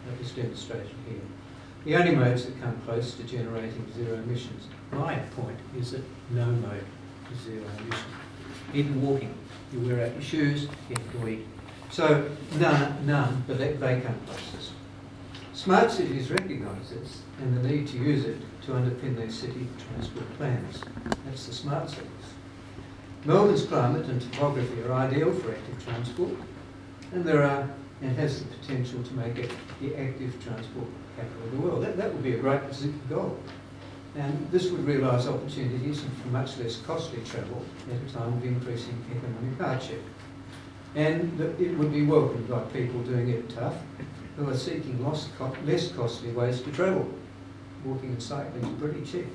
that was demonstrated here. The only modes that come close to generating zero emissions. My point is that no mode is zero emission. Even walking, you wear out your shoes, you have to eat. So none, but they come closest. Smart cities recognise this and the need to use it to underpin their city transport plans. That's the smart cities. Melbourne's climate and topography are ideal for active transport, and has the potential to make it the active transport capital of the world. That would be a great goal. And this would realise opportunities for much less costly travel at a time of increasing economic hardship. And it would be welcomed by people doing it tough, who are seeking less costly ways to travel. Walking and cycling is pretty cheap.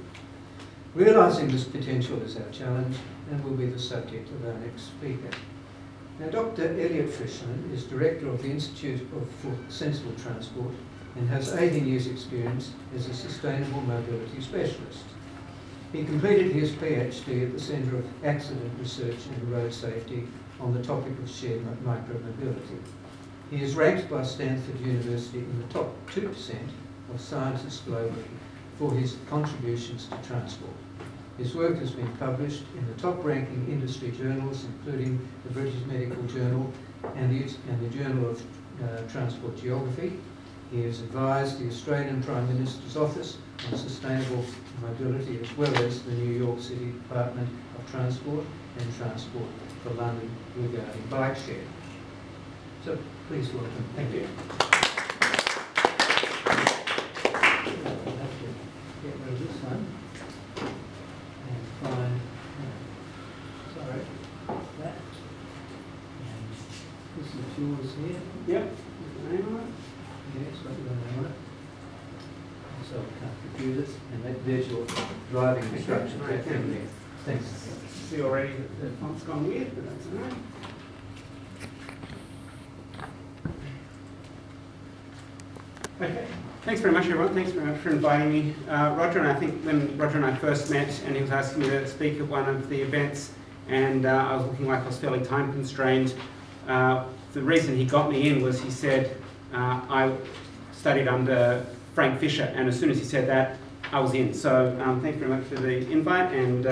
Realising this potential is our challenge and will be the subject of our next speaker. Now, Dr Elliot Fishman is Director of the Institute for Sensible Transport and has 18 years' experience as a sustainable mobility specialist. He completed his PhD at the Centre of Accident Research and Road Safety on the topic of shared micromobility. He is ranked by Stanford University in the top 2% of scientists globally for his contributions to transport. His work has been published in the top-ranking industry journals, including the British Medical Journal and the Journal of Transport Geography. He has advised the Australian Prime Minister's Office on sustainable mobility, as well as the New York City Department of Transport and Transport for London regarding bike share. So please welcome. Thank you. I'll have to get rid of this one and find, sorry, that. And this is yours here. Yep. Name on it. Yeah, it's got your name on it. So I can't confuse it. And there's your driving instructions. Okay. Thanks. See already that the font's gone weird, but that's all right. Okay. Thanks very much, everyone. Thanks very much for inviting me. Roger and I think when Roger and I first met, and he was asking me to speak at one of the events, and I was looking like I was fairly time constrained. The reason he got me in was he said I studied under Frank Fisher, and as soon as he said that, I was in. So thanks very much for the invite, and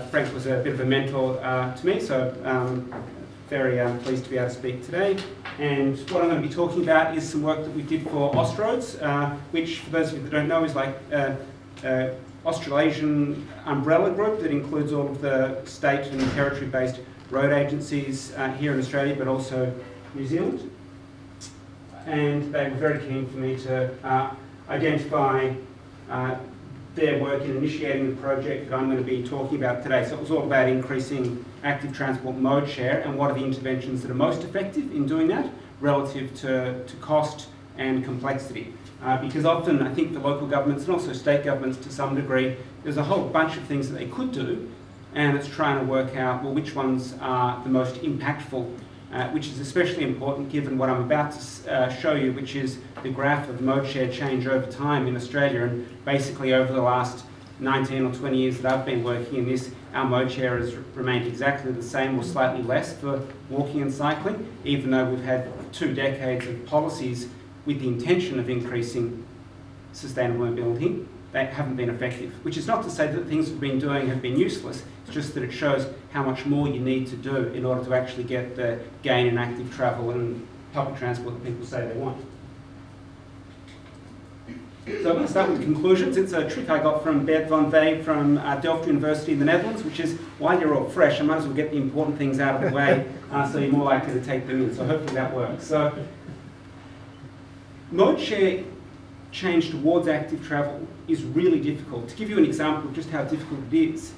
Frank was a bit of a mentor to me, so very pleased to be able to speak today. And what I'm going to be talking about is some work that we did for Austroads, which, for those of you that don't know, is like Australasian umbrella group that includes all of the state and territory-based road agencies here in Australia, but also New Zealand. And they were very keen for me to identify their work in initiating the project that I'm going to be talking about today. So it was all about increasing active transport mode share and what are the interventions that are most effective in doing that relative to cost and complexity. Because often I think the local governments and also state governments to some degree, there's a whole bunch of things that they could do, and it's trying to work out, well, which ones are the most impactful, which is especially important given what I'm about to show you, which is the graph of mode share change over time in Australia. And basically over the last 19 or 20 years that I've been working in this, our mode share has remained exactly the same or slightly less for walking and cycling, even though we've had 2 decades of policies with the intention of increasing sustainable mobility. They haven't been effective, which is not to say that things we've been doing have been useless. It's just that it shows how much more you need to do in order to actually get the gain in active travel and public transport that people say they want. So I'm going to start with the conclusions. It's a trick I got from Bert van Vey from Delft University in the Netherlands, which is, while you're all fresh, I might as well get the important things out of the way so you're more likely to take them in. So hopefully that works. So mode share change towards active travel is really difficult. To give you an example of just how difficult it is,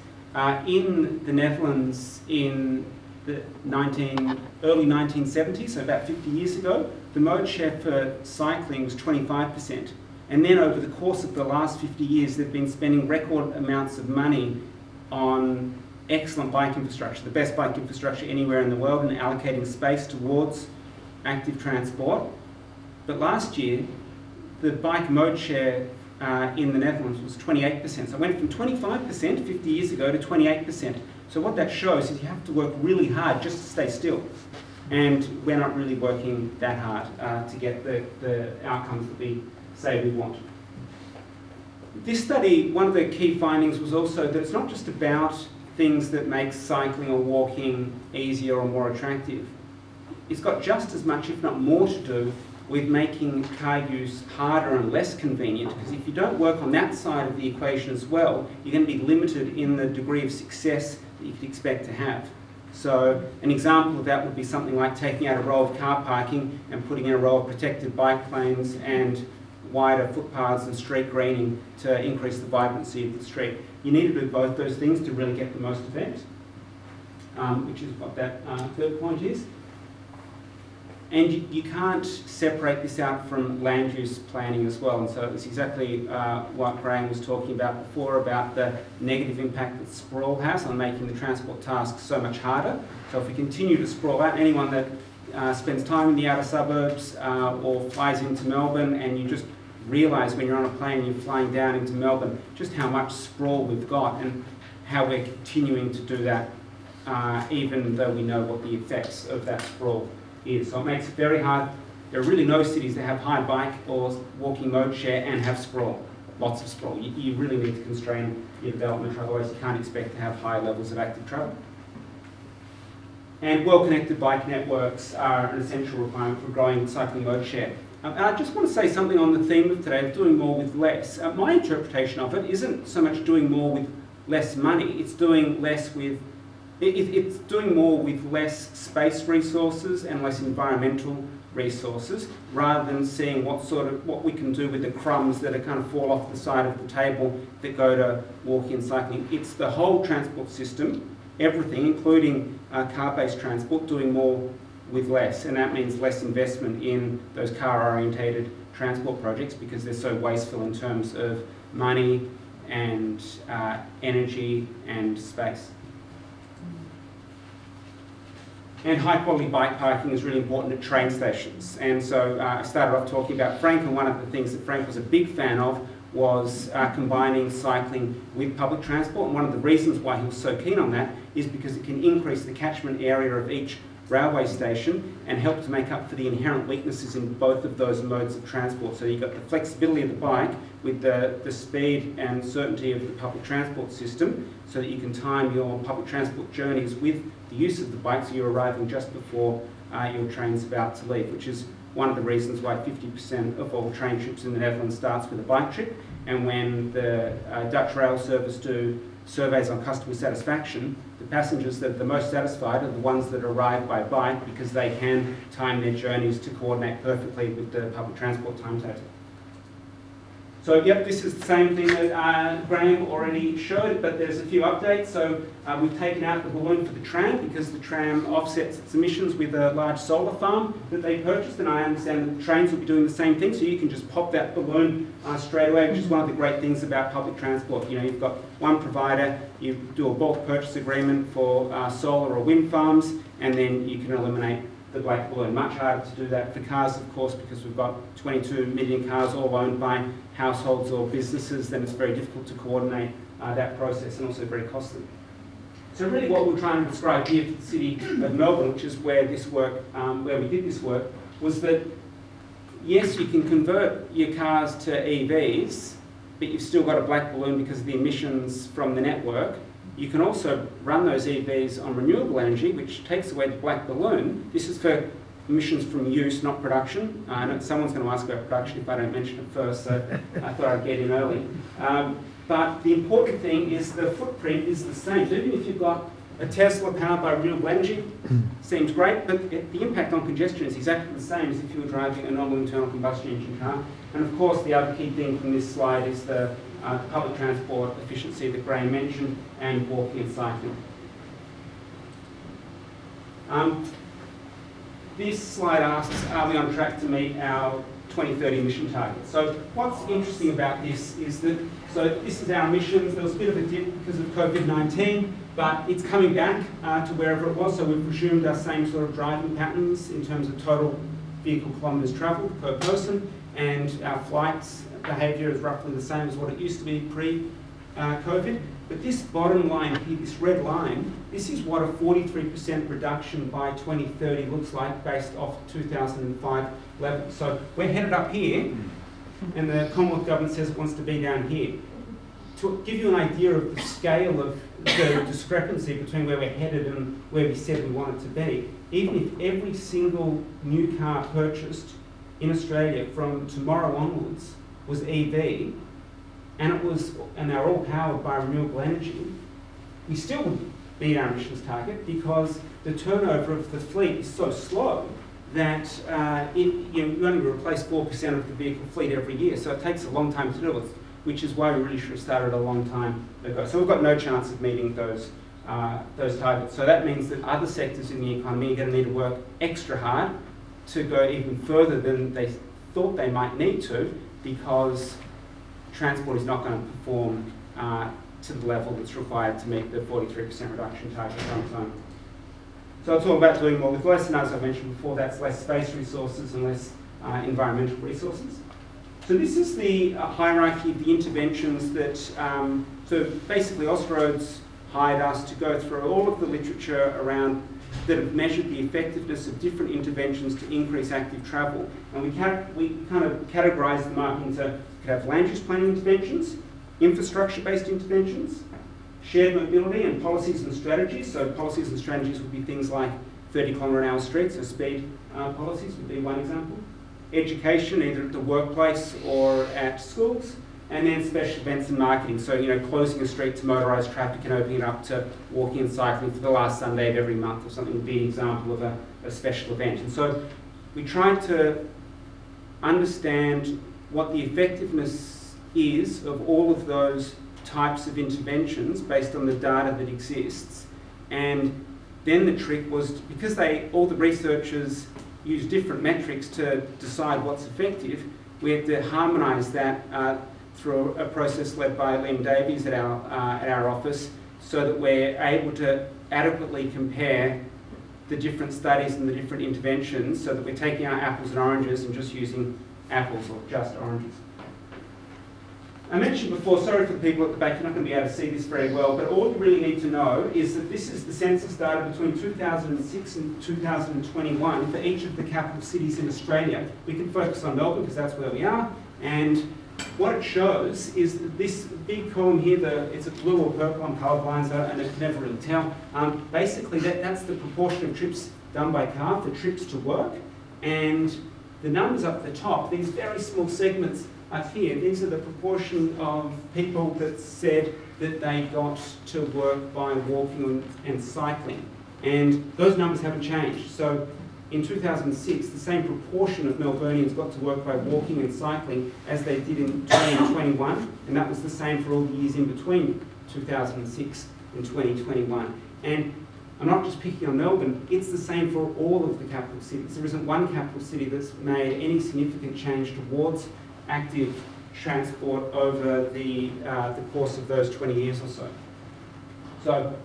in the Netherlands in the early 1970s, so about 50 years ago, the mode share for cycling was 25%. And then over the course of the last 50 years, they've been spending record amounts of money on excellent bike infrastructure, the best bike infrastructure anywhere in the world, and allocating space towards active transport. But last year, the bike mode share in the Netherlands was 28%. So it went from 25% 50 years ago to 28%. So what that shows is you have to work really hard just to stay still. And we're not really working that hard to get the outcomes that we say we want. This study, one of the key findings was also that it's not just about things that make cycling or walking easier or more attractive. It's got just as much, if not more, to do with making car use harder and less convenient, because if you don't work on that side of the equation as well, you're going to be limited in the degree of success that you could expect to have. So an example of that would be something like taking out a row of car parking and putting in a row of protected bike lanes and wider footpaths and street greening to increase the vibrancy of the street. You need to do both those things to really get the most effect, which is what that third point is. And you can't separate this out from land use planning as well. And so it's exactly what Graham was talking about before about the negative impact that sprawl has on making the transport task so much harder. So if we continue to sprawl out, anyone that spends time in the outer suburbs or flies into Melbourne, and you just realise when you're on a plane and you're flying down into Melbourne just how much sprawl we've got and how we're continuing to do that even though we know what the effects of that sprawl is. So it makes it very hard. There are really no cities that have high bike or walking mode share and have sprawl, lots of sprawl. You really need to constrain your development, otherwise you can't expect to have high levels of active travel. And well-connected bike networks are an essential requirement for growing cycling mode share. And I just want to say something on the theme of today of doing more with less. My interpretation of it isn't so much doing more with less money, it's doing less with it's doing more with less space resources and less environmental resources, rather than seeing what we can do with the crumbs that are kind of fall off the side of the table that go to walking and cycling. It's the whole transport system, everything, including car-based transport, doing more with less, and that means less investment in those car-orientated transport projects because they're so wasteful in terms of money and energy and space. And high quality bike parking is really important at train stations. And so I started off talking about Frank, and one of the things that Frank was a big fan of was combining cycling with public transport. And one of the reasons why he was so keen on that is because it can increase the catchment area of each railway station and help to make up for the inherent weaknesses in both of those modes of transport. So you've got the flexibility of the bike with the speed and certainty of the public transport system, so that you can time your public transport journeys with the use of the bike, so you're arriving just before your train's about to leave, which is one of the reasons why 50% of all train trips in the Netherlands starts with a bike trip. And when the Dutch Rail Service do surveys on customer satisfaction, the passengers that are the most satisfied are the ones that arrive by bike, because they can time their journeys to coordinate perfectly with the public transport timetable. So yep, this is the same thing that Graham already showed, but there's a few updates. So we've taken out the balloon for the tram because the tram offsets its emissions with a large solar farm that they purchased, and I understand that the trains will be doing the same thing, so you can just pop that balloon straight away, which is one of the great things about public transport. You know, you've got one provider, you do a bulk purchase agreement for solar or wind farms, and then you can eliminate the black balloon. Much harder to do that for cars, of course, because we've got 22 million cars all owned by households or businesses. Then it's very difficult to coordinate that process, and also very costly. So really what we're trying to describe here for the city of Melbourne, which is where this work, where we did this work, was that yes, you can convert your cars to EVs, but you've still got a black balloon because of the emissions from the network. You can also run those EVs on renewable energy, which takes away the black balloon. This is for emissions from use, not production. I know someone's going to ask about production if I don't mention it first, so I thought I'd get in early. But the important thing is the footprint is the same. So even if you've got a Tesla powered by renewable energy, seems great, but the impact on congestion is exactly the same as if you were driving a normal internal combustion engine car. And of course, the other key thing from this slide is the public transport efficiency that Graham mentioned, and walking and cycling. This slide asks, are we on track to meet our 2030 emission target? So what's interesting about this is that, so this is our emissions. There was a bit of a dip because of COVID-19, but it's coming back to wherever it was. So we've resumed our same sort of driving patterns in terms of total vehicle kilometres travelled per person, and our flights behaviour is roughly the same as what it used to be COVID. But this bottom line here, this red line, this is what a 43% reduction by 2030 looks like based off 2005 levels. So we're headed up here, and the Commonwealth Government says it wants to be down here. To give you an idea of the scale of the discrepancy between where we're headed and where we said we want it to be, even if every single new car purchased in Australia from tomorrow onwards was EV, and they're all powered by renewable energy, we still would meet our emissions target because the turnover of the fleet is so slow that you only replace 4% of the vehicle fleet every year, so it takes a long time to do it, which is why we really should have started a long time ago. So we've got no chance of meeting those targets. So that means that other sectors in the economy are going to need to work extra hard to go even further than they thought they might need to, because transport is not going to perform to the level that's required to meet the 43% reduction target on its own. So it's all about doing more with less, and as I mentioned before, that's less space resources and less environmental resources. So this is the hierarchy of the interventions that, so basically Austroads hired us to go through all of the literature around that have measured the effectiveness of different interventions to increase active travel. And we kind of categorised them up into, you could have land use planning interventions, infrastructure-based interventions, shared mobility and policies and strategies. So policies and strategies would be things like 30km/h streets, so speed policies would be one example. Education, either at the workplace or at schools, and then special events and marketing. So, closing a street to motorised traffic and opening it up to walking and cycling for the last Sunday of every month or something would be an example of a special event. And so we tried to understand what the effectiveness is of all of those types of interventions based on the data that exists. And then the trick was, because all the researchers use different metrics to decide what's effective, we had to harmonise that through a process led by Liam Davies at our office, so that we're able to adequately compare the different studies and the different interventions, so that we're taking our apples and oranges and just using apples or just oranges. I mentioned before, sorry for the people at the back, you're not going to be able to see this very well, but all you really need to know is that this is the census data between 2006 and 2021 for each of the capital cities in Australia. We can focus on Melbourne because that's where we are, and what it shows is that this big column here, it's a blue or purple, I'm colourblind, and I can never really tell. Basically, that's the proportion of trips done by car for trips to work, and the numbers up at the top, these very small segments up here, these are the proportion of people that said that they got to work by walking and cycling. And those numbers haven't changed. So in 2006, the same proportion of Melburnians got to work by walking and cycling as they did in 2021, and that was the same for all the years in between 2006 and 2021. And I'm not just picking on Melbourne, it's the same for all of the capital cities. There isn't one capital city that's made any significant change towards active transport over the course of those 20 years or so. So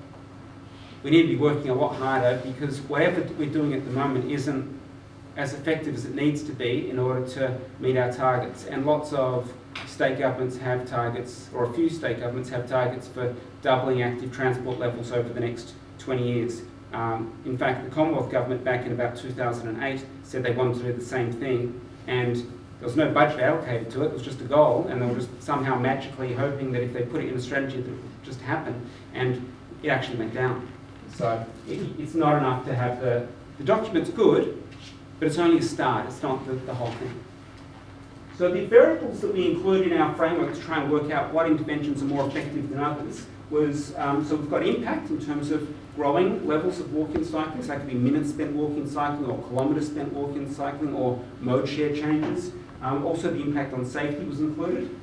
we need to be working a lot harder, because whatever we're doing at the moment isn't as effective as it needs to be in order to meet our targets. And lots of state governments have targets, or a few state governments have targets for doubling active transport levels over the next 20 years. In fact, the Commonwealth Government back in about 2008 said they wanted to do the same thing, and there was no budget allocated to it, it was just a goal, and they were just somehow magically hoping that if they put it in a strategy that it would just happen, and it actually went down. So it's not enough to have the document's good, but it's only a start, it's not the whole thing. So the variables that we include in our framework to try and work out what interventions are more effective than others was, so we've got impact in terms of growing levels of walking cycling, so that could be minutes spent walking cycling, or kilometres spent walking cycling, or mode share changes. Also the impact on safety was included.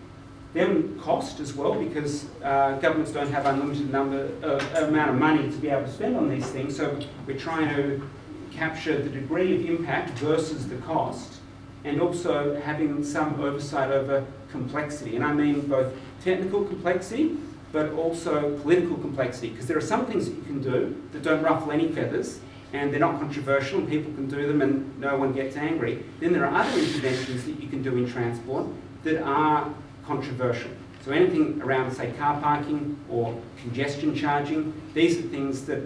Then cost as well, because governments don't have unlimited amount of money to be able to spend on these things, so we're trying to capture the degree of impact versus the cost, and also having some oversight over complexity. And I mean both technical complexity, but also political complexity, because there are some things that you can do that don't ruffle any feathers, and they're not controversial, and people can do them and no one gets angry. Then there are other interventions that you can do in transport that are controversial. So anything around, say, car parking or congestion charging, these are things that,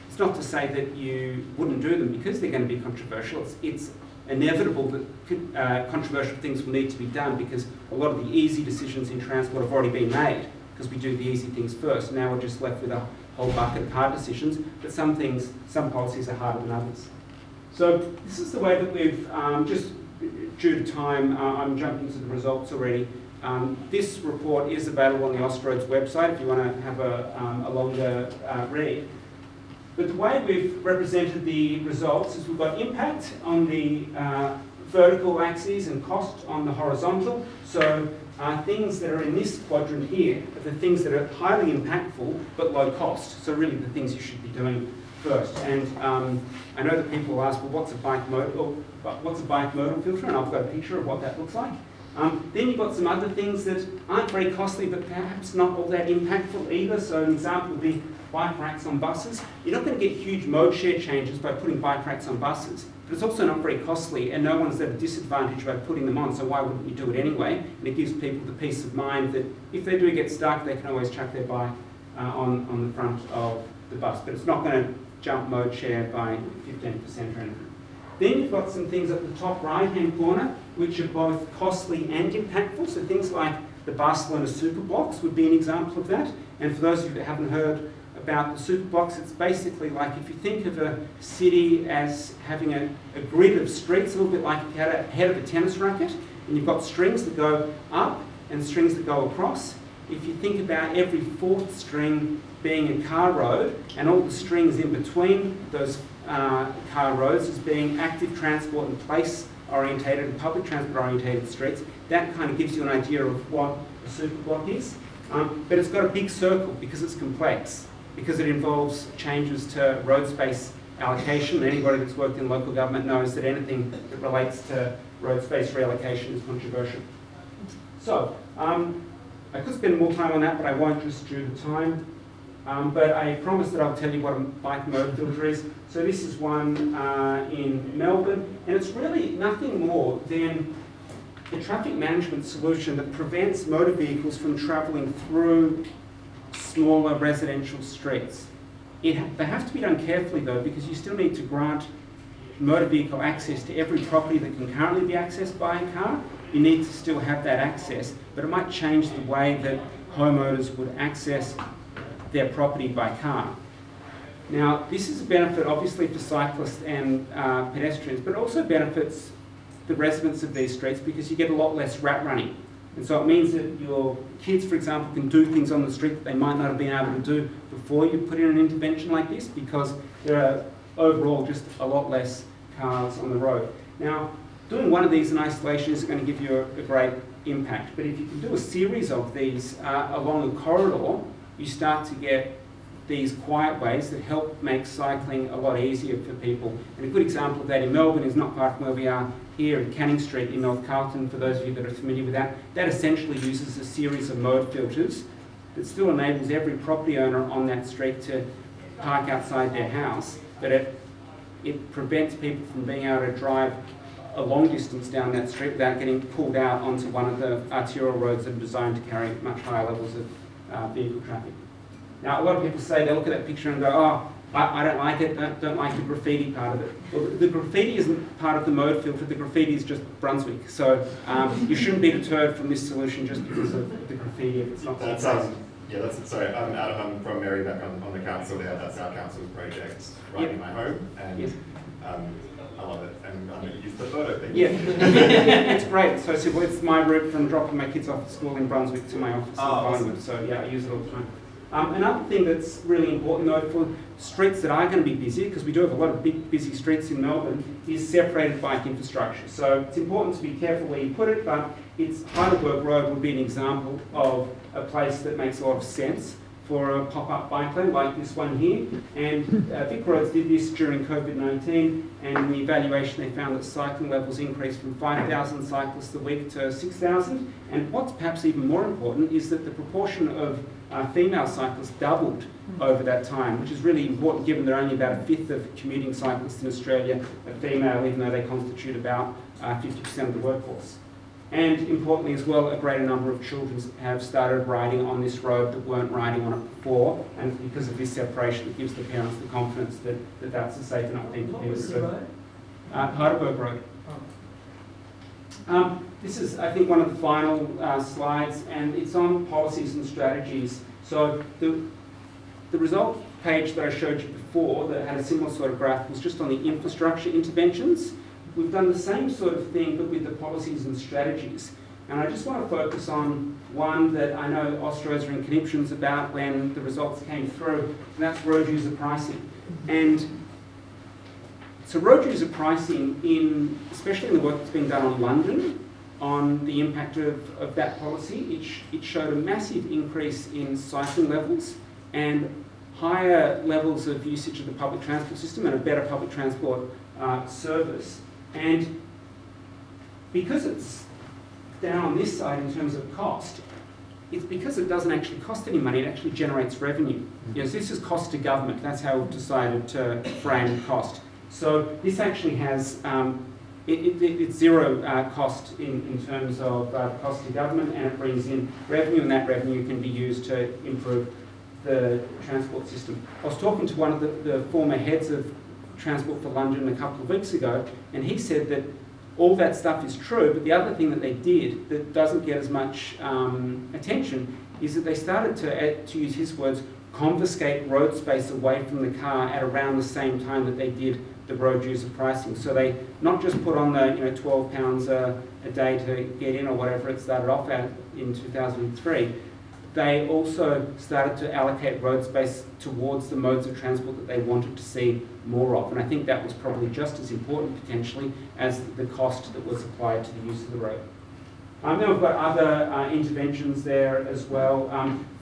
it's not to say that you wouldn't do them because they're going to be controversial. It's inevitable that controversial things will need to be done because a lot of the easy decisions in transport have already been made because we do the easy things first. Now we're just left with a whole bucket of hard decisions, but some policies are harder than others. So this is the way that we've, just due to time, I'm jumping to the results already. This report is available on the Austroads website if you want to have a longer read. But the way we've represented the results is we've got impact on the vertical axes and cost on the horizontal. So things that are in this quadrant here are the things that are highly impactful but low cost. So really the things you should be doing first. And I know that people will ask, well, what's a bike modal filter? And I've got a picture of what that looks like. Then you've got some other things that aren't very costly but perhaps not all that impactful either. So an example would be bike racks on buses. You're not going to get huge mode share changes by putting bike racks on buses, but it's also not very costly and no one's at a disadvantage by putting them on, so why wouldn't you do it anyway? And it gives people the peace of mind that if they do get stuck, they can always chuck their bike on the front of the bus, but it's not going to jump mode share by 15% or anything. Then you've got some things at the top right-hand corner which are both costly and impactful, so things like the Barcelona super blocks would be an example of that. And for those of you that haven't heard about the super blocks, it's basically like if you think of a city as having a grid of streets, a little bit like if you had a head of a tennis racket, and you've got strings that go up and strings that go across. If you think about every fourth string being a car road and all the strings in between those car roads as being active transport and place orientated and public transport orientated streets, that kind of gives you an idea of what a super block is. But it's got a big circle because it's complex, because it involves changes to road space allocation. Anybody that's worked in local government knows that anything that relates to road space reallocation is controversial. So, I could spend more time on that, but I won't just due to time. But I promise that I'll tell you what a bike mode filter is. So this is one in Melbourne, and it's really nothing more than a traffic management solution that prevents motor vehicles from travelling through smaller residential streets. They have to be done carefully though, because you still need to grant motor vehicle access to every property that can currently be accessed by a car. You need to still have that access, but it might change the way that homeowners would access their property by car. Now, this is a benefit obviously for cyclists and pedestrians, but it also benefits the residents of these streets because you get a lot less rat running. And so it means that your kids, for example, can do things on the street that they might not have been able to do before you put in an intervention like this, because there are overall just a lot less cars on the road. Now, doing one of these in isolation isn't going to give you a great impact, but if you can do a series of these along a corridor, you start to get these quiet ways that help make cycling a lot easier for people. And a good example of that in Melbourne is not far from where we are here in Canning Street in North Carlton, for those of you that are familiar with that. That essentially uses a series of mode filters that still enables every property owner on that street to park outside their house, but it prevents people from being able to drive a long distance down that street without getting pulled out onto one of the arterial roads that are designed to carry much higher levels of vehicle traffic. Now, a lot of people say, they look at that picture and go, oh, I don't like it, don't like the graffiti part of it. Well, the graffiti isn't part of the mode filter, the graffiti is just Brunswick. So you shouldn't be deterred from this solution just because of the graffiti if it's not that sounds, yeah, that's, sorry, I'm Adam, I'm from Maryback on the council there. That's our council's project right in my home, and yes. I love it, and I'm going to use the photo thing. Yeah, it's great. So it's my route from dropping my kids off at school in Brunswick to my office in Collingwood. So yeah, I use it all the time. Another thing that's really important though for streets that are going to be busy, because we do have a lot of big busy streets in Melbourne, is separated bike infrastructure. So it's important to be careful where you put it, but Heidelberg Road would be an example of a place that makes a lot of sense for a pop-up bike lane like this one here. And Vic Roads did this during COVID-19, and in the evaluation they found that cycling levels increased from 5,000 cyclists a week to 6,000. And what's perhaps even more important is that the proportion of female cyclists doubled over that time, which is really important given that only about a fifth of commuting cyclists in Australia are female, even though they constitute about 50% of the workforce. And importantly as well, a greater number of children have started riding on this road that weren't riding on it before, and because of this separation, it gives the parents the confidence that that's a safe enough thing for people to do. Heidelberg Road. This is, I think, one of the final slides, and it's on policies and strategies. So the result page that I showed you before that had a similar sort of graph was just on the infrastructure interventions. We've done the same sort of thing, but with the policies and strategies. And I just want to focus on one that I know Austra's are in conniptions about when the results came through, and that's road user pricing. And so road user pricing, especially in the work that's been done on London, on the impact of that policy, it showed a massive increase in cycling levels and higher levels of usage of the public transport system and a better public transport service. And because it's down on this side in terms of cost, it's because it doesn't actually cost any money, it actually generates revenue. So this is cost to government, that's how we've decided to frame cost. So this actually has, it's zero cost in terms of cost to government, and it brings in revenue, and that revenue can be used to improve the transport system. I was talking to one of the former heads of Transport for London a couple of weeks ago, and he said that all that stuff is true, but the other thing that they did that doesn't get as much attention is that they started to use his words, confiscate road space away from the car at around the same time that they did the road user pricing. So they not just put on the £12 a day to get in, or whatever it started off at in 2003, they also started to allocate road space towards the modes of transport that they wanted to see more of. And I think that was probably just as important potentially as the cost that was applied to the use of the road. Then we've got other interventions there as well.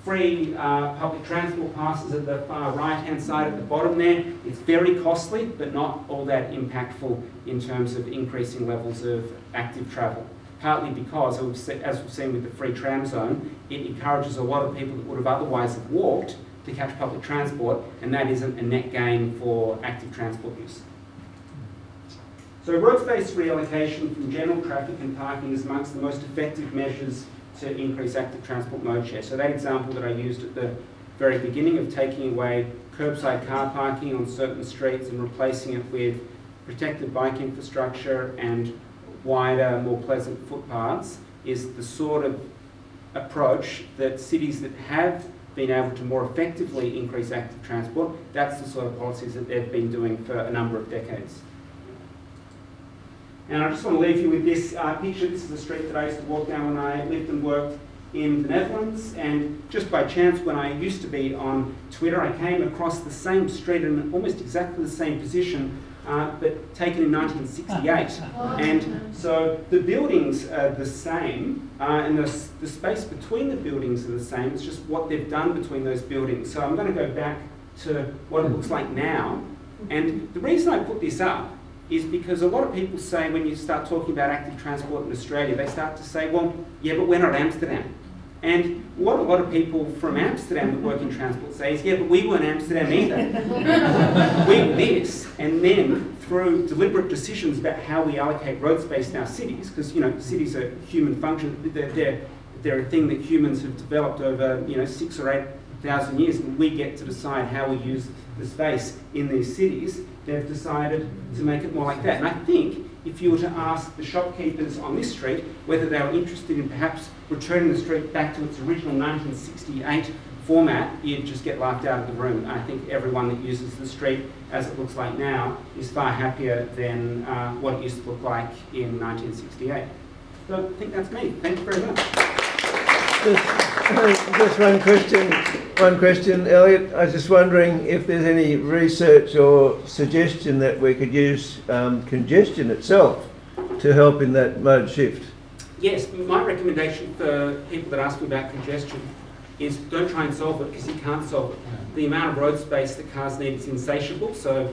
Free public transport passes at the far right-hand side at the bottom there. It's very costly, but not all that impactful in terms of increasing levels of active travel. Partly because, as we've seen with the free tram zone, it encourages a lot of people that would have otherwise have walked to catch public transport, and that isn't a net gain for active transport use. So road space reallocation from general traffic and parking is amongst the most effective measures to increase active transport mode share. So that example that I used at the very beginning of taking away curbside car parking on certain streets and replacing it with protected bike infrastructure and wider, more pleasant footpaths is the sort of approach that cities that have been able to more effectively increase active transport, that's the sort of policies that they've been doing for a number of decades. And I just want to leave you with this picture. This is a street that I used to walk down when I lived and worked in the Netherlands, and just by chance when I used to be on Twitter, I came across the same street in almost exactly the same position, but taken in 1968. And so the buildings are the same, and the space between the buildings are the same. It's just what they've done between those buildings. So I'm going to go back to what it looks like now. And the reason I put this up is because a lot of people say when you start talking about active transport in Australia, they start to say, well, yeah, but we're not Amsterdam. And what a lot of people from Amsterdam that work in transport say is, yeah, but we weren't Amsterdam either. We were this. And then through deliberate decisions about how we allocate road space in our cities, because cities are human functions, they're a thing that humans have developed over 6,000 or 8,000 years, and we get to decide how we use the space in these cities. They've decided to make it more like that. And I think if you were to ask the shopkeepers on this street whether they were interested in perhaps returning the street back to its original 1968 format, you'd just get laughed out of the room. I think everyone that uses the street as it looks like now is far happier than what it used to look like in 1968. So I think that's me. Thank you very much. Just one question, Elliot. I was just wondering if there's any research or suggestion that we could use congestion itself to help in that mode shift. Yes, my recommendation for people that ask me about congestion is don't try and solve it, because you can't solve it. The amount of road space that cars need is insatiable, so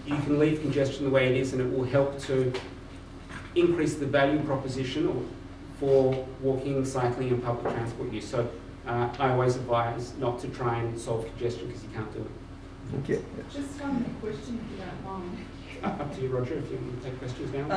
you can leave congestion the way it is and it will help to increase the value proposition for walking, cycling and public transport use. So I always advise not to try and solve congestion because you can't do it. Okay. Just one question if you don't mind. Up to you, Roger, if you want to take questions now.